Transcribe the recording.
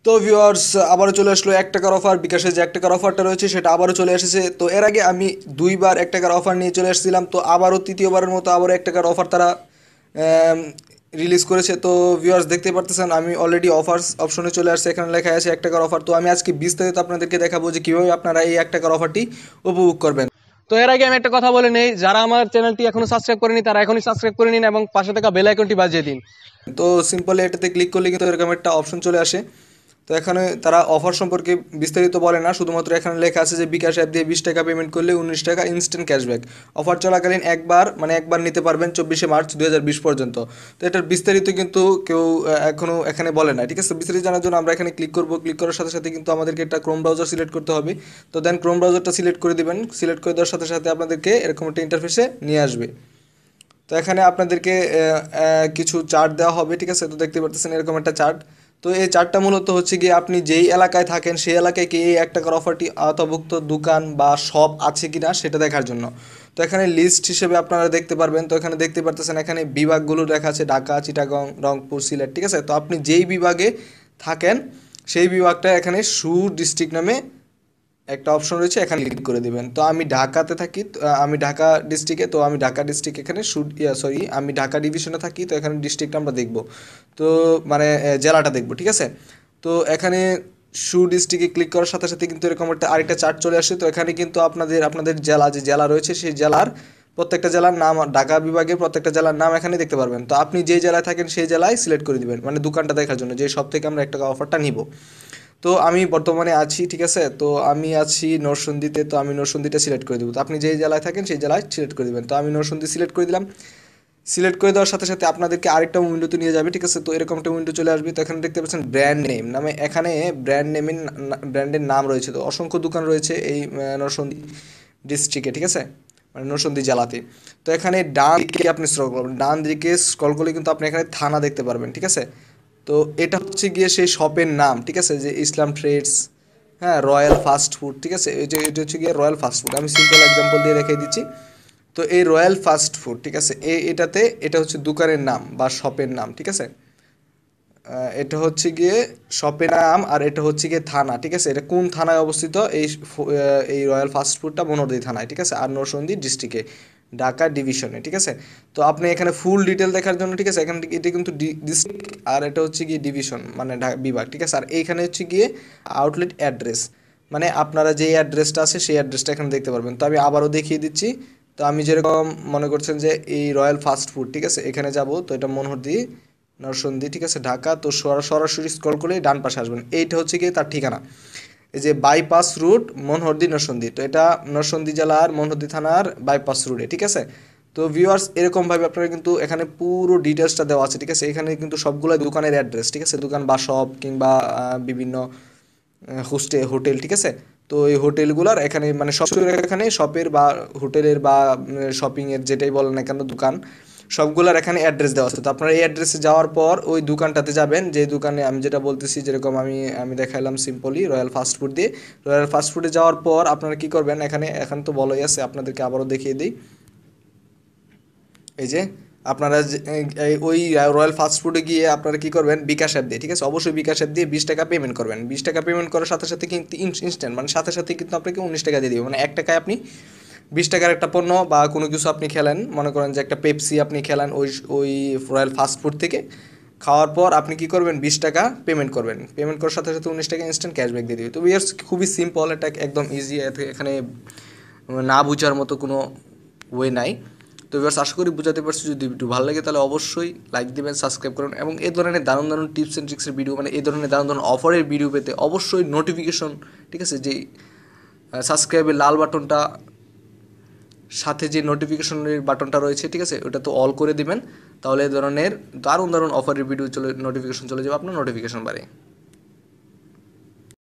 তো ভিউয়ার্স আবারও চলে আসলো 1 টাকার অফার। বিকাশে যে 1 টাকার অফারটা রয়েছে সেটা আবারও চলে এসেছে। তো এর আগে আমি দুইবার 1 টাকার অফার নিয়ে চলে এসেছিলাম, তো আবারও তৃতীয়বারের মতো আবারও 1 টাকার অফার তারা রিলিজ করেছে। তো ভিউয়ার্স দেখতে পারতেছেন আমি অলরেডি অফার্স অপশনে চলে আসছে, এখানে লেখা আছে 1 টাকার অফার। তো আমি আজকে বিস্তারিত আপনাদেরকে দেখাবো যে কীভাবে আপনারা এই 1 টাকার অফারটি উপভোগ করবেন। তো এর আগে আমি একটা কথা বলে নেই, যারা আমার চ্যানেলটি এখনো সাবস্ক্রাইব করেনি তারা এখনই সাবস্ক্রাইব করে নিন এবং পাশে থাকা বেল আইকনটি বাজিয়ে দিন। তো সিম্পলি এটাতে ক্লিক করলে কিন্তু এরকম একটা অপশন চলে আসে। তো এখানে তারা অফার সম্পর্কে বিস্তারিত বলে না, শুধুমাত্র এখানে লেখা আছে যে বিকাশ অ্যাপ দিয়ে 20 টাকা পেমেন্ট করলে 19 টাকা ইনস্ট্যান্ট ক্যাশব্যাক। অফার চলাকালীন একবার নিতে পারবেন 24শে মার্চ 2020 পর্যন্ত। তো এটার বিস্তারিত কিন্তু কেউ এখনও এখানে বলে না, ঠিক আছে। বিস্তারিত জানার জন্য আমরা এখানে ক্লিক করব। ক্লিক করার সাথে সাথে কিন্তু আমাদেরকে একটা ক্রোম ব্রাউজার সিলেক্ট করতে হবে। তো দেন ক্রোম ব্রাউজারটা সিলেক্ট করে দেবেন। সিলেক্ট করে দেওয়ার সাথে সাথে আপনাদেরকে এরকম একটা ইন্টারফেসে নিয়ে আসবে। তো এখানে আপনাদেরকে কিছু চার্ট দেওয়া হবে, ঠিক আছে। তো দেখতে পারতেছেন এরকম একটা চার্ট। তো এই চার্টটা মূলত হচ্ছে গিয়ে আপনি যেই এলাকায় থাকেন সেই এলাকায় কি এই 1 টাকার অফারটি আওতাভুক্ত দোকান বা শপ আছে কিনা সেটা দেখার জন্য। তো এখানে লিস্ট হিসেবে আপনারা দেখতে পারবেন। তো এখানে দেখতে পারতেছেন এখানে বিভাগগুলো দেখা আছে, ঢাকা, চিটাগং, রংপুর, সিলেট, ঠিক আছে। তো আপনি যেই বিভাগে থাকেন সেই বিভাগটা এখানে ডিস্ট্রিক্ট নামে একটা অপশন রয়েছে, এখানে ক্লিক করে দিবেন। তো আমি ঢাকাতে থাকি, আমি ঢাকা ডিস্ট্রিক্টে, তো আমি ঢাকা ডিস্ট্রিক্ট এখানে আমি ঢাকা ডিভিশনে থাকি। তো এখানে ডিস্ট্রিক্টটা আমরা দেখব, তো মানে জেলাটা দেখব, ঠিক আছে। তো এখানে ডিস্ট্রিক্টে ক্লিক করার সাথে সাথে কিন্তু এরকম একটা আরেকটা চার্ট চলে আসে। তো এখানে কিন্তু আপনাদের জেলা রয়েছে সেই জেলার প্রত্যেকটা জেলার নাম, ঢাকা বিভাগের প্রত্যেকটা জেলার নাম এখানে দেখতে পারবেন। তো আপনি যে জেলায় থাকেন সেই জেলায় সিলেক্ট করে দিবেন, মানে দোকানটা দেখার জন্য যে সব থেকে আমরা 1 টাকা অফারটা নিব। তো আমি বর্তমানে আছি, ঠিক আছে। তো আমি আছি নরসিংদীতে, তো আমি নরসিংদীটা সিলেক্ট করে দেবো। তো আপনি যেই জেলায় থাকেন সেই জেলায় সিলেক্ট করে দেবেন। তো আমি নরসিংদী সিলেক্ট করে দিলাম। সিলেক্ট করে দেওয়ার সাথে সাথে আপনাদেরকে আরেকটা উইন্ডোতে নিয়ে যাবে, ঠিক আছে। তো এরকম একটা উইন্ডো চলে আসবে। তো এখানে দেখতে পাচ্ছেন ব্র্যান্ড নেম নামে, এখানে ব্র্যান্ডের নাম রয়েছে। তো অসংখ্য দোকান রয়েছে এই নরসিংদী ডিস্ট্রিক্টে, ঠিক আছে, মানে নরসিংদী জেলাতে। তো এখানে ডান দিকে আপনি স্ক্রল করবেন, ডান দিকে স্ক্রল করলে কিন্তু আপনি এখানে থানা দেখতে পারবেন, ঠিক আছে। তো এটা হচ্ছে গিয়ে সেই শপের নাম, ঠিক আছে, যে ইসলাম ট্রেডস, হ্যাঁ, রয়্যাল ফাস্ট ফুড, ঠিক আছে। এটা হচ্ছে গিয়ে রয়্যাল ফাস্ট ফুড। আমি সিম্পল এক্সাম্পল দিয়ে দেখিয়ে দিচ্ছি। তো এই রয়্যাল ফাস্ট ফুড, ঠিক আছে, এটা হচ্ছে দোকানের নাম বা শপের নাম, ঠিক আছে। এটা হচ্ছে গিয়ে শপের নাম আর এটা হচ্ছে গিয়ে থানা, ঠিক আছে। এটা কোন থানায় অবস্থিত? এই রয়্যাল ফাস্ট ফুডটা মনোহরদী থানায়, ঠিক আছে, আর নরসিংদী ডিস্ট্রিক্টে, ঢাকা ডিভিশনে, ঠিক আছে। তো আপনি এখানে ফুল ডিটেল দেখার জন্য, ঠিক আছে, এখানে এটা কিন্তু ডিস্ট্রিক্ট আর এটা হচ্ছে গিয়ে ডিভিশন মানে বিভাগ, ঠিক আছে। আর এইখানে হচ্ছে গিয়ে আউটলেট অ্যাড্রেস, মানে আপনারা যেই অ্যাড্রেসটা আছে সেই অ্যাড্রেসটা এখানে দেখতে পারবেন। তো আমি আবারও দেখিয়ে দিচ্ছি। তো আমি যেরকম মনে করছেন যে এই রয়্যাল ফাস্ট ফুড, ঠিক আছে, এখানে যাব। তো এটা মনোহরদী নরসিংদী, ঠিক আছে, ঢাকা। তো সরাসরি স্ক্রল করে ডান পাশে আসবেন, এইটা হচ্ছে গিয়ে তার ঠিকানা। এই যে বাইপাস রুট মনোহরদী নরসিংদী, তো এটা নরসিংদী জেলার মনোহরদী থানার বাইপাস রুটে, ঠিক আছে। তো ভিউয়ার্স এরকমভাবে আপনারা কিন্তু এখানে পুরো ডিটেলসটা দেওয়া আছে, ঠিক আছে। এখানে কিন্তু সবগুলো দোকানের অ্যাড্রেস, ঠিক আছে, দোকান বা শপ কিংবা বিভিন্ন হোটেল, ঠিক আছে। তো এই হোটেলগুলার এখানে মানে সব এখানে শপের বা হোটেলের বা শপিংয়ের যেটাই বলেন না কেন দোকান, সবগুলোর এখানে অ্যাড্রেস দেওয়া আছে। তো আপনারা এই অ্যাড্রেসে যাওয়ার পর ওই দোকানটাতে যাবেন, যে দোকানে আমি যেটা বলতেছি, যেরকম আমি দেখাইলাম সিম্পলি রয়্যাল ফাস্টফুড দিয়ে। রয়্যাল ফাস্টফুডে যাওয়ার পর আপনারা কী করবেন, এখন তো বলাই আছে, আপনাদেরকে আবারও দেখিয়ে দিই। এই যে আপনারা ওই রয়্যাল ফাস্টফুডে গিয়ে আপনারা কী করবেন, বিকাশ অ্যাপ দিয়ে, ঠিক আছে, অবশ্যই বিকাশ অ্যাপ দিয়ে 20 টাকা পেমেন্ট করবেন। 20 টাকা পেমেন্ট করার সাথে সাথে কিন্তু ইনস্ট্যান্ট, মানে সাথে সাথে কিন্তু আপনাকে 19 টাকা দিয়ে দিবে, মানে 1 টাকায় আপনি 20 টাকার একটা পণ্য বা কোনো কিছু আপনি খেলেন, মনে করেন যে একটা পেপসি আপনি খেলেন ওই রয়্যাল ফাস্টফুড থেকে, খাওয়ার পর আপনি কী করবেন, 20 টাকা পেমেন্ট করবেন। পেমেন্ট করার সাথে সাথে 19 টাকা ইনস্ট্যান্ট ক্যাশব্যাক দিয়ে দিবে। তো ইয়ার্স খুবই সিম্পল, এটা একদম ইজি, এখানে না বোঝার মতো কোনো ওয়ে নাই। তো এবার আশা করি বুঝাতে পারছি। যদি ভিডিও ভালো লাগে তাহলে অবশ্যই লাইক দেবেন, সাবস্ক্রাইব করুন, এবং এই ধরনের দারুণ দারুণ টিপস অ্যান্ড ট্রিক্সের ভিডিও, মানে এই ধরনের দারুণ দারুণ অফারের ভিডিও পেতে অবশ্যই নোটিফিকেশন, ঠিক আছে, যে সাবস্ক্রাইবের লাল বাটনটা সাথে যে নোটিফিকেশনের বাটনটা রয়েছে, ঠিক আছে, ওটা তো অল করে দিবেন। তাহলে এই ধরনের দারুণ দারুণ অফারের ভিডিও নোটিফিকেশন চলে যাবে আপনার নোটিফিকেশন বারে।